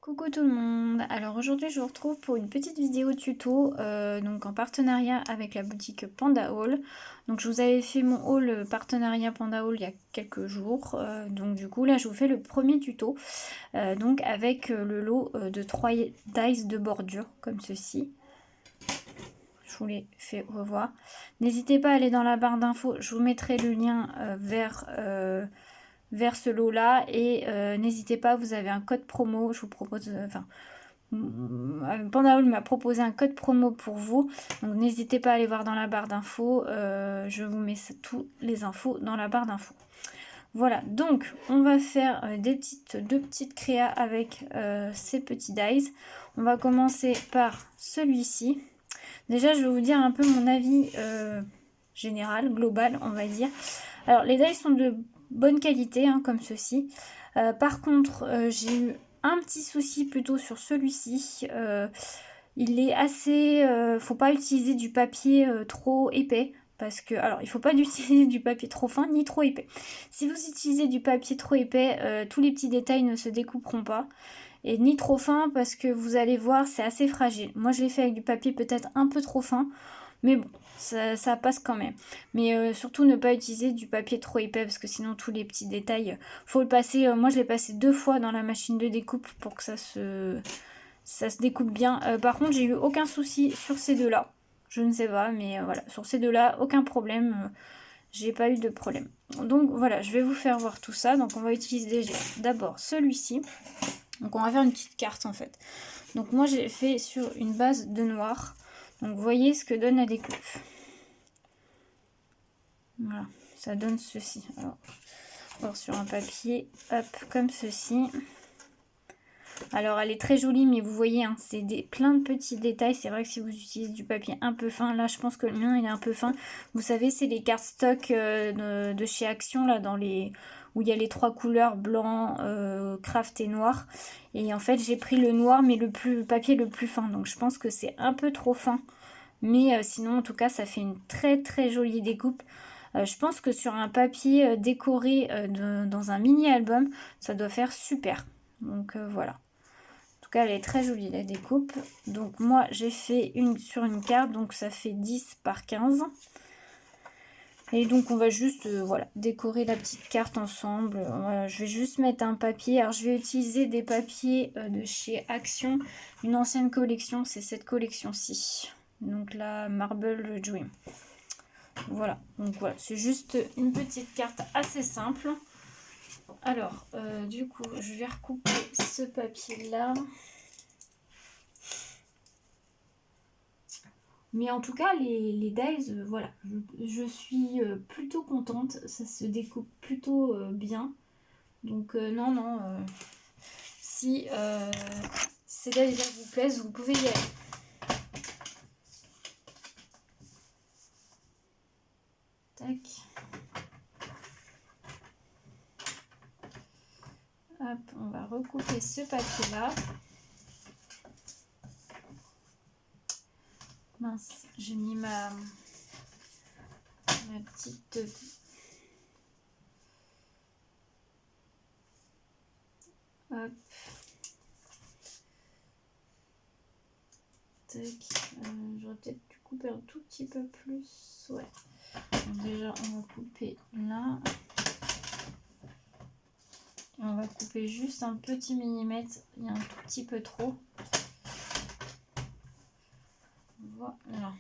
Coucou tout le monde, alors aujourd'hui je vous retrouve pour une petite vidéo tuto donc en partenariat avec la boutique Panda Haul. Donc je vous avais fait mon haul partenariat Panda Haul il y a quelques jours, donc du coup là je vous fais le premier tuto donc avec le lot de 3 dies de bordure comme ceci. Je vous les fais revoir. N'hésitez pas à aller dans la barre d'infos, je vous mettrai le lien vers ce lot là et n'hésitez pas, vous avez un code promo, je vous propose, Panda Haul m'a proposé un code promo pour vous, donc n'hésitez pas à aller voir dans la barre d'infos, je vous mets toutes les infos dans la barre d'infos. Voilà, donc on va faire deux petites créas avec ces petits dies. On va commencer par celui-ci. Déjà je vais vous dire un peu mon avis général, global on va dire. Alors les dies sont de bonne qualité hein, comme ceci. Par contre j'ai eu un petit souci plutôt sur celui-ci. Il est assez... faut pas utiliser du papier trop épais. Parce que, alors, il faut pas utiliser du papier trop fin ni trop épais. Si vous utilisez du papier trop épais, tous les petits détails ne se découperont pas. Et ni trop fin parce que vous allez voir, c'est assez fragile. Moi, je l'ai fait avec du papier peut-être un peu trop fin. Mais bon, ça passe quand même. Mais surtout ne pas utiliser du papier trop épais parce que sinon tous les petits détails, faut le passer. Moi je l'ai passé 2 fois dans la machine de découpe pour que ça se découpe bien. Par contre j'ai eu aucun souci sur ces deux là. Je ne sais pas mais voilà, sur ces deux là aucun problème. J'ai pas eu de problème. Donc voilà, je vais vous faire voir tout ça. Donc on va utiliser d'abord celui-ci. Donc on va faire une petite carte en fait. Donc moi j'ai fait sur une base de noir. Donc vous voyez ce que donne la découpe. Voilà, ça donne ceci. Alors sur un papier, hop, comme ceci. Alors elle est très jolie, mais vous voyez, hein, c'est plein de petits détails. C'est vrai que si vous utilisez du papier un peu fin, là je pense que le mien il est un peu fin. Vous savez, c'est les cartes stock de chez Action, là, où il y a les 3 couleurs, blanc, craft et noir. Et en fait j'ai pris le noir, mais le papier le plus fin. Donc je pense que c'est un peu trop fin. Mais sinon, en tout cas, ça fait une très très jolie découpe. Je pense que sur un papier décoré dans un mini-album, ça doit faire super. Donc voilà. En tout cas, elle est très jolie la découpe. Donc moi, j'ai fait une sur une carte, donc ça fait 10 par 15. Et donc on va juste voilà, décorer la petite carte ensemble. Voilà, je vais juste mettre un papier. Alors je vais utiliser des papiers de chez Action. Une ancienne collection, c'est cette collection-ci. Donc la Marble Dream. Voilà, donc voilà, c'est juste une petite carte assez simple. Alors, du coup, je vais recouper ce papier-là. Mais en tout cas, les dies, voilà, je suis plutôt contente. Ça se découpe plutôt bien. Donc non, si ces dies vous plaisent, vous pouvez y aller. Tac. Hop, on va recouper ce papier-là. Mince, j'ai mis ma petite... Hop. Tac. J'aurais peut-être dû couper un tout petit peu plus. Ouais. Donc déjà, on va couper là. Et on va couper juste un petit millimètre. Il y a un tout petit peu trop. Voilà.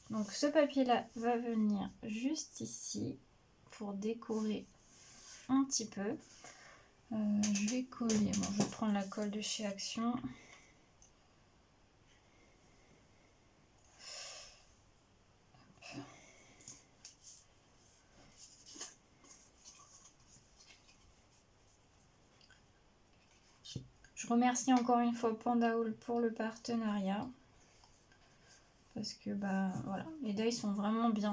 Donc ce papier-là va venir juste ici pour décorer un petit peu. Je vais coller. Bon, je vais prendre la colle de chez Action. Je remercie encore une fois Panda Haul pour le partenariat. Parce que bah voilà, les dies sont vraiment bien.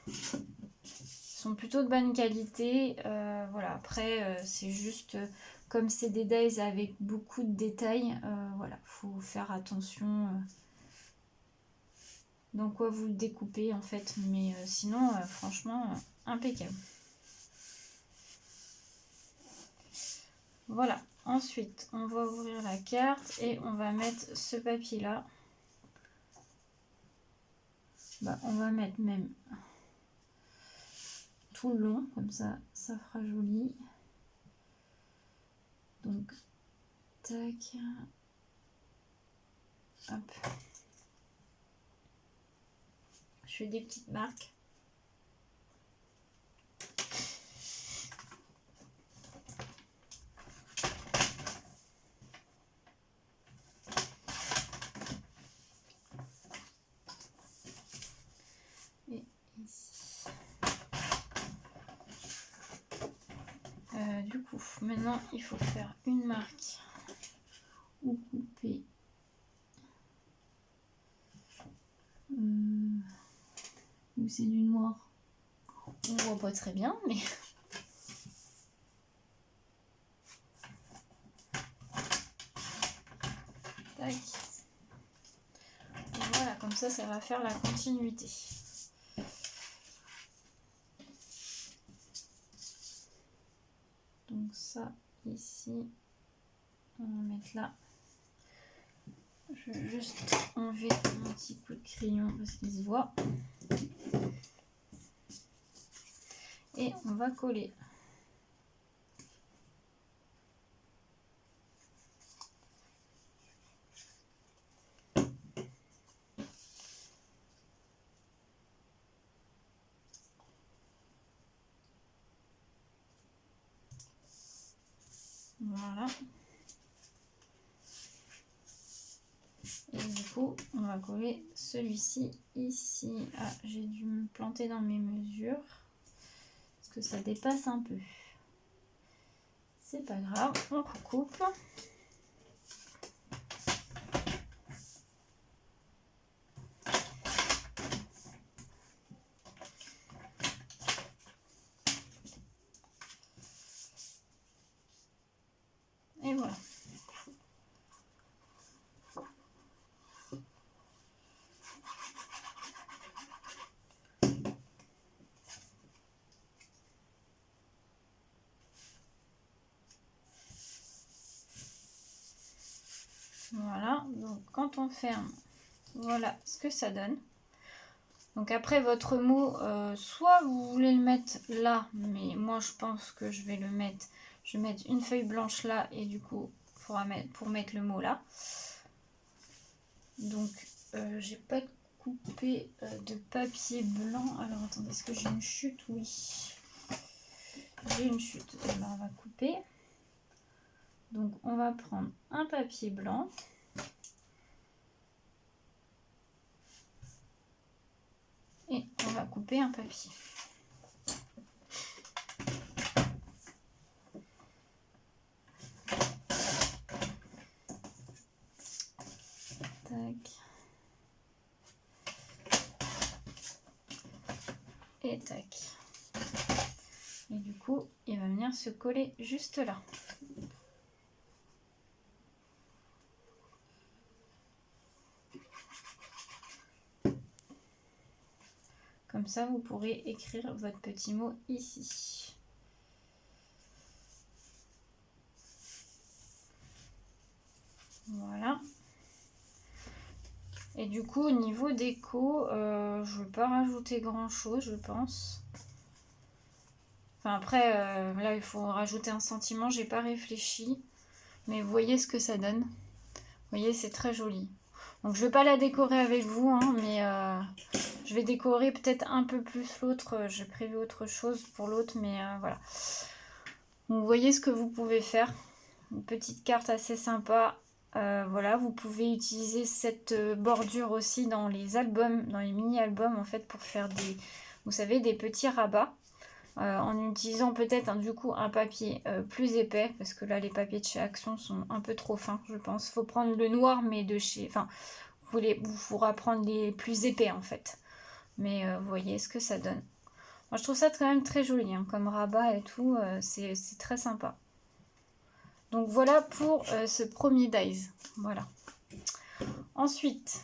Ils sont plutôt de bonne qualité. Voilà, après c'est juste comme c'est des dies avec beaucoup de détails, voilà, faut faire attention. dans quoi vous le découpez en fait. Mais sinon, franchement, impeccable. Voilà. Ensuite, on va ouvrir la carte et on va mettre ce papier-là. Bah, on va mettre même tout le long, comme ça fera joli. Donc, tac. Hop. Je fais des petites marques. Et ici. Du coup, maintenant, il faut faire une marque ou couper. Ou c'est du noir. On voit pas très bien, mais... Tac. Voilà, comme ça va faire la continuité. Donc ça, ici, on va mettre là. Je vais juste enlever mon petit coup de crayon parce qu'il se voit. Et on va coller. Voilà. Et du coup, on va coller celui-ci ici. Ah, j'ai dû me planter dans mes mesures. Parce que ça dépasse un peu. C'est pas grave, on recoupe. Et voilà. Voilà, donc quand on ferme, voilà ce que ça donne. Donc après votre mot, soit vous voulez le mettre là, mais moi je pense que je vais le mettre, je vais mettre une feuille blanche là et du coup pour mettre le mot là. Donc j'ai pas coupé de papier blanc. Alors attendez, est-ce que j'ai une chute? Oui, j'ai une chute. Alors on va couper. Donc on va prendre un papier blanc. Et on va couper un papier. Tac. Et tac. Et du coup, il va venir se coller juste là. Comme ça, vous pourrez écrire votre petit mot ici. Voilà. Et du coup, au niveau déco, je ne vais pas rajouter grand chose, je pense. Enfin, après, là, il faut rajouter un sentiment. J'ai pas réfléchi. Mais vous voyez ce que ça donne. Vous voyez, c'est très joli. Donc, je ne vais pas la décorer avec vous, hein, mais je vais décorer peut-être un peu plus l'autre. J'ai prévu autre chose pour l'autre, mais voilà. Donc, vous voyez ce que vous pouvez faire. Une petite carte assez sympa. Voilà, vous pouvez utiliser cette bordure aussi dans les albums, dans les mini-albums en fait, pour faire des, vous savez, des petits rabats. En utilisant peut-être du coup un papier plus épais, parce que là les papiers de chez Action sont un peu trop fins, je pense. Faut prendre le noir, mais de chez, enfin, vous pourra prendre les plus épais en fait. Mais vous voyez ce que ça donne. Moi je trouve ça quand même très joli, hein, comme rabat et tout, c'est très sympa. Donc voilà pour ce premier dies. Voilà. Ensuite,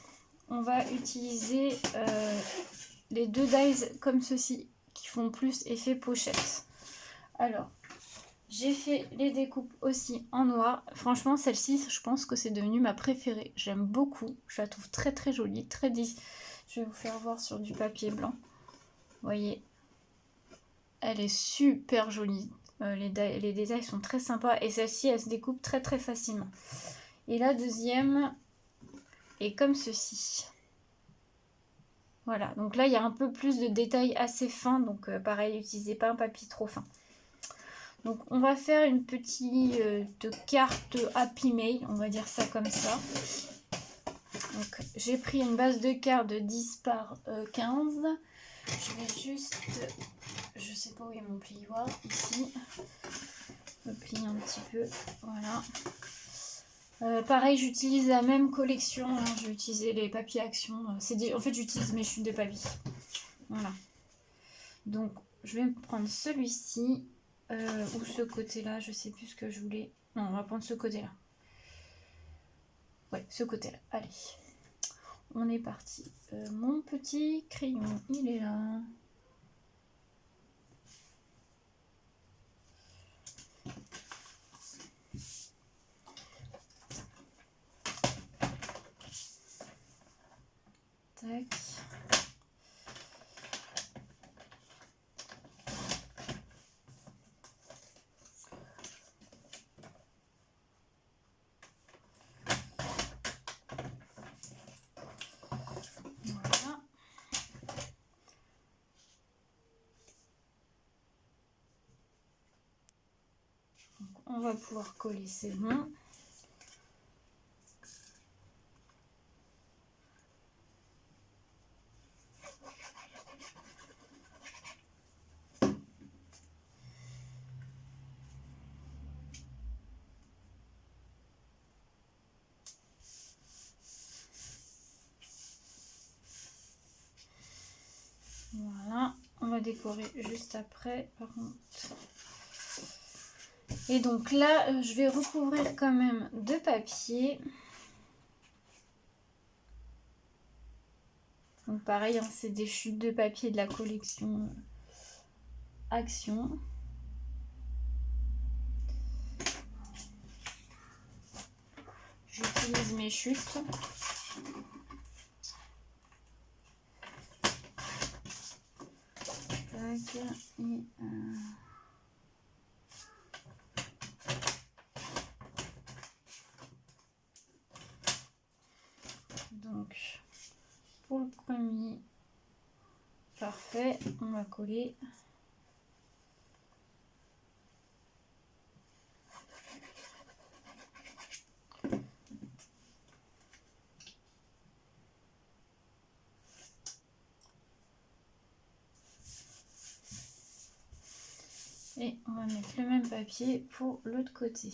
on va utiliser les deux dies comme ceci, qui font plus effet pochette. Alors, j'ai fait les découpes aussi en noir. Franchement, celle-ci, je pense que c'est devenu ma préférée. J'aime beaucoup. Je la trouve très très jolie, très lisse. Je vais vous faire voir sur du papier blanc. Vous voyez, elle est super jolie. Les détails sont très sympas. Et celle-ci, elle se découpe très très facilement. Et la deuxième est comme ceci. Voilà, donc là, il y a un peu plus de détails assez fins. Donc pareil, n'utilisez pas un papier trop fin. Donc on va faire une petite carte Happy Mail, on va dire ça comme ça. Donc j'ai pris une base de cartes de 10 par 15. Je vais juste, je sais pas où est mon plioir, ici. Je plie un petit peu, voilà. Pareil, j'utilise la même collection, hein. J'ai utilisé les papiers Action. En fait, j'utilise mes chutes de papier. Voilà. Donc je vais prendre celui-ci. Ou ce côté-là, je sais plus ce que je voulais. Non, on va prendre ce côté-là. Ouais, ce côté-là. Allez, on est parti. Mon petit crayon, il est là. Tac. Voilà. Donc, on va pouvoir coller, c'est bon. Voilà, on va décorer juste après, par contre. Et donc là, je vais recouvrir quand même de papier. Donc pareil, hein, c'est des chutes de papier de la collection Action. J'utilise mes chutes. Tac, et donc, pour le premier, parfait, on va coller. Et on va mettre le même papier pour l'autre côté.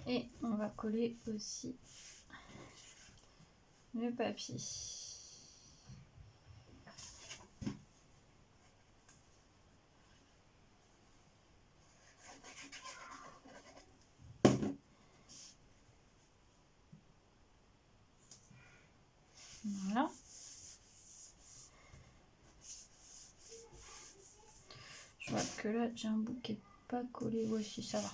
Et on va coller aussi le papier. Voilà. Je vois que là, j'ai un bout qui n'est pas collé. Oui, si, ça va.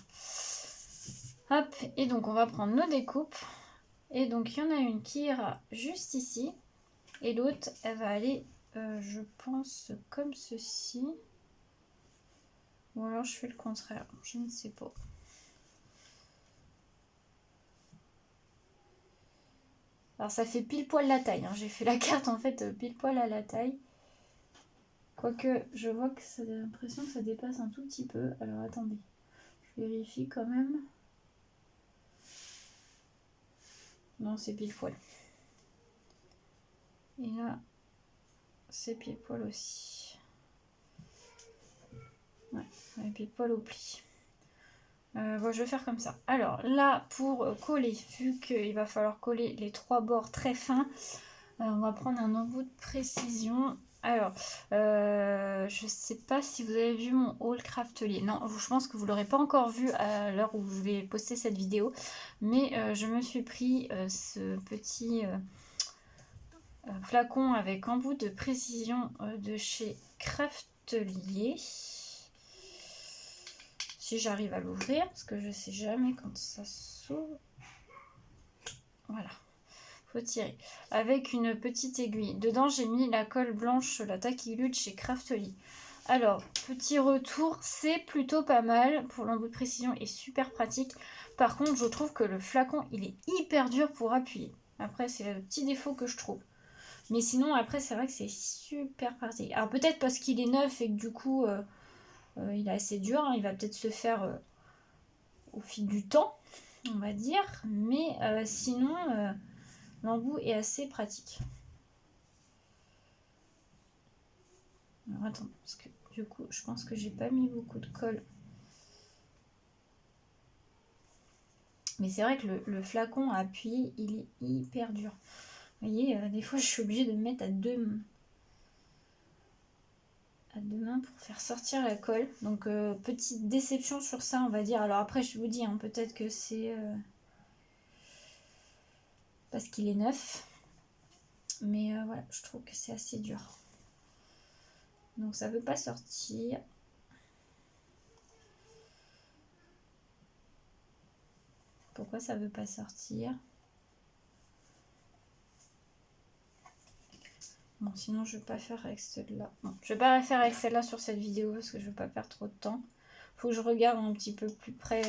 Hop, et donc on va prendre nos découpes. Et donc il y en a une qui ira juste ici. Et l'autre, elle va aller, je pense, comme ceci. Ou alors je fais le contraire, je ne sais pas. Alors ça fait pile poil la taille, hein. J'ai fait la carte en fait pile poil à la taille. Quoique je vois que ça a l'impression que ça dépasse un tout petit peu. Alors attendez, je vérifie quand même. Non, c'est pile poil. Et là, c'est pile poil aussi. Ouais, pile poil au pli. Bon, je vais faire comme ça. Alors là, pour coller, vu qu'il va falloir coller les 3 bords très fins, on va prendre un embout de précision. Alors, je sais pas si vous avez vu mon haul Craftelier. Non, je pense que vous l'aurez pas encore vu à l'heure où je vais poster cette vidéo. Mais je me suis pris ce petit flacon avec embout de précision de chez Craftelier. Si j'arrive à l'ouvrir, parce que je sais jamais quand ça s'ouvre. Voilà. Faut tirer. Avec une petite aiguille. Dedans, j'ai mis la colle blanche, la Takilude chez Craftelier. Alors, petit retour, c'est plutôt pas mal. Pour l'embout de précision est super pratique. Par contre, je trouve que le flacon, il est hyper dur pour appuyer. Après, c'est le petit défaut que je trouve. Mais sinon, après, c'est vrai que c'est super pratique. Alors, peut-être parce qu'il est neuf et que du coup, il est assez dur. Hein. Il va peut-être se faire au fil du temps, on va dire. Mais sinon... l'embout est assez pratique. Alors attends, parce que du coup, je pense que j'ai pas mis beaucoup de colle. Mais c'est vrai que le flacon à appuyer, il est hyper dur. Vous voyez, des fois, je suis obligée de me mettre à deux mains pour faire sortir la colle. Donc, petite déception sur ça, on va dire. Alors après, je vous dis, hein, peut-être que c'est parce qu'il est neuf. Mais voilà, je trouve que c'est assez dur. Donc, ça veut pas sortir. Pourquoi ça veut pas sortir? Bon, sinon je vais pas faire avec celle-là. Non, je vais pas faire avec celle-là sur cette vidéo parce que je veux pas perdre trop de temps. Faut que je regarde un petit peu plus près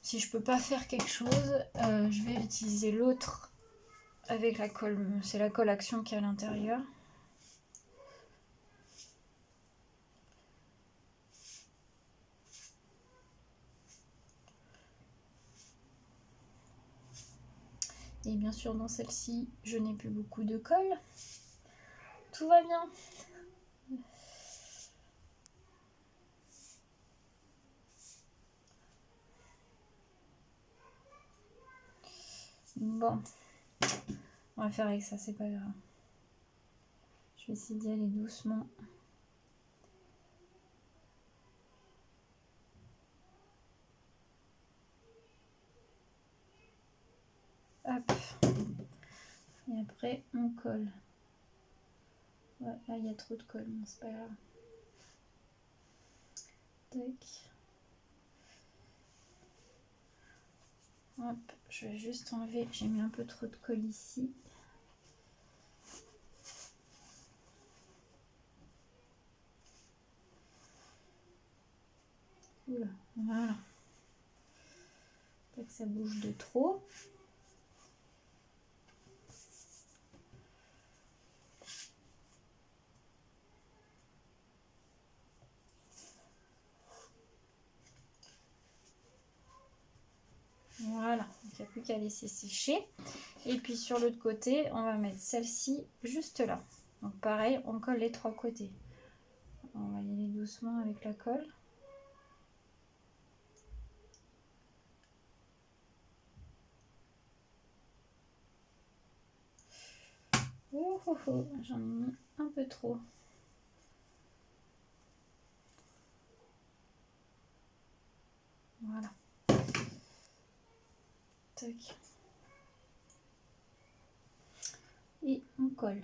si je peux pas faire quelque chose. Je vais utiliser l'autre avec la colle. C'est la colle Action qui est à l'intérieur. Et bien sûr, dans celle-ci, je n'ai plus beaucoup de colle. Tout va bien. Bon, on va faire avec ça, c'est pas grave. Je vais essayer d'y aller doucement. Hop. Et après, on colle. Ouais, là, il y a trop de colle, bon, c'est pas grave. Tac. Hop, je vais juste enlever, j'ai mis un peu trop de colle ici. Oula, voilà. Pas que ça bouge de trop. Voilà, donc il n'y a plus qu'à laisser sécher. Et puis sur l'autre côté, on va mettre celle-ci juste là. Donc pareil, on colle les 3 côtés. On va y aller doucement avec la colle. Oh, oh, oh, j'en ai mis un peu trop. Voilà. Tac. Et on colle.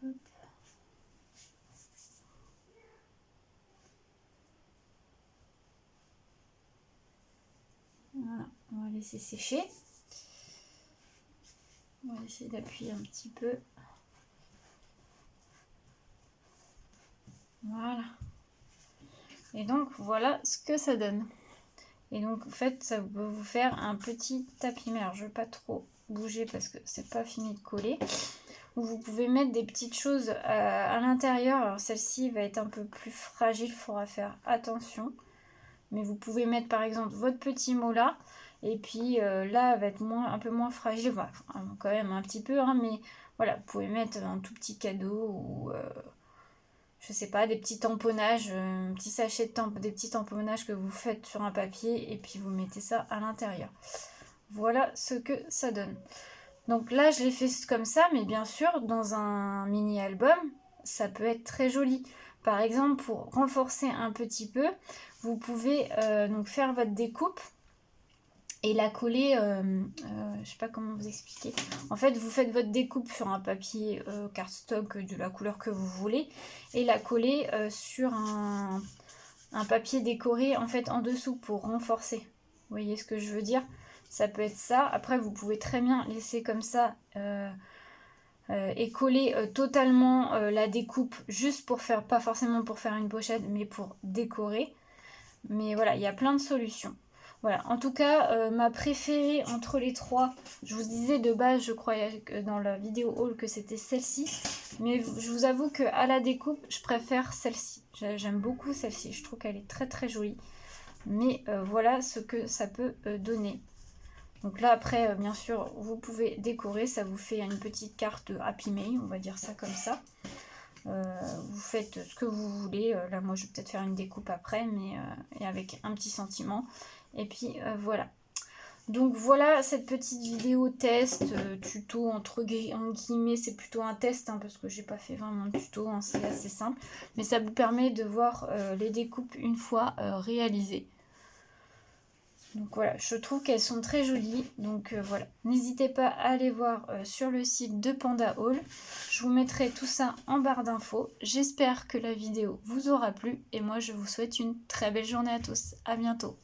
Hop. Voilà, on va laisser sécher. On va essayer d'appuyer un petit peu. Voilà. Et donc voilà ce que ça donne. Et donc en fait ça peut vous faire un petit tapis. Mais alors je ne vais pas trop bouger parce que c'est pas fini de coller. où vous pouvez mettre des petites choses à l'intérieur. Alors celle-ci va être un peu plus fragile, il faudra faire attention. Mais vous pouvez mettre par exemple votre petit mot là. Et puis là, elle va être un peu moins fragile. Enfin, quand même un petit peu, hein, mais voilà, vous pouvez mettre un tout petit cadeau ou je sais pas, des petits tamponnages, un petit sachet de des petits tamponnages que vous faites sur un papier et puis vous mettez ça à l'intérieur. Voilà ce que ça donne. Donc là, je l'ai fait comme ça, mais bien sûr, dans un mini-album, ça peut être très joli. Par exemple, pour renforcer un petit peu, vous pouvez donc faire votre découpe et la coller, je sais pas comment vous expliquer. En fait, vous faites votre découpe sur un papier cardstock de la couleur que vous voulez et la coller sur un papier décoré en fait en dessous pour renforcer. Vous voyez ce que je veux dire? Ça peut être ça. Après, vous pouvez très bien laisser comme ça et coller totalement la découpe juste pour faire, pas forcément pour faire une pochette, mais pour décorer. Mais voilà, il y a plein de solutions. Voilà, en tout cas, ma préférée entre les trois, je vous disais de base, je croyais que dans la vidéo haul que c'était celle-ci, mais je vous avoue qu'à la découpe, je préfère celle-ci. J'aime beaucoup celle-ci, je trouve qu'elle est très très jolie. Mais voilà ce que ça peut donner. Donc là, après, bien sûr, vous pouvez décorer, ça vous fait une petite carte Happy May, on va dire ça comme ça. Vous faites ce que vous voulez. Là, moi, je vais peut-être faire une découpe après, mais et avec un petit sentiment. Et puis, voilà. Donc, voilà cette petite vidéo test, tuto, entre guillemets. C'est plutôt un test, hein, parce que j'ai pas fait vraiment de tuto, hein, c'est assez simple. Mais ça vous permet de voir les découpes une fois réalisées. Donc voilà, je trouve qu'elles sont très jolies. Donc voilà, n'hésitez pas à aller voir sur le site de Panda Haul. Je vous mettrai tout ça en barre d'infos. J'espère que la vidéo vous aura plu. Et moi, je vous souhaite une très belle journée à tous. À bientôt.